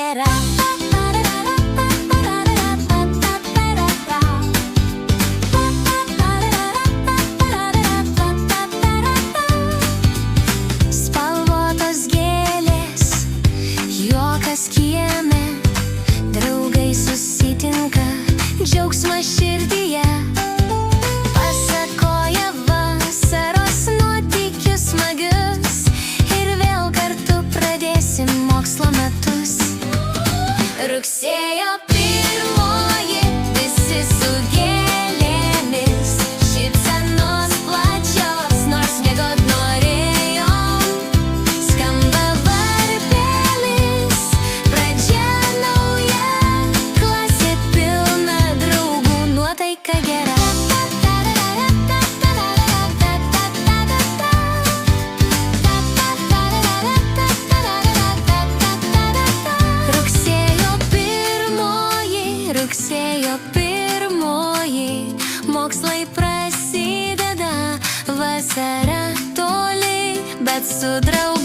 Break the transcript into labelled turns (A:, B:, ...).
A: gera. Spalvotos gėlės, juokas kieme, draugai susitinka, džiaugsmas širdyje. Pasakoja vasaros nuotykius smagius ir vėl kartu pradėsim mokslo metus. Rugsėjo pirmoji, visi su gėlėmis, šypsenos plačios, nors miegot norėjom. Skamba varpelis, pradžia nauja, klasė pilna draugų, nuotaika gera. Rugsėjo pirmoji, mokslai prasideda, vasara toli, bet su draugais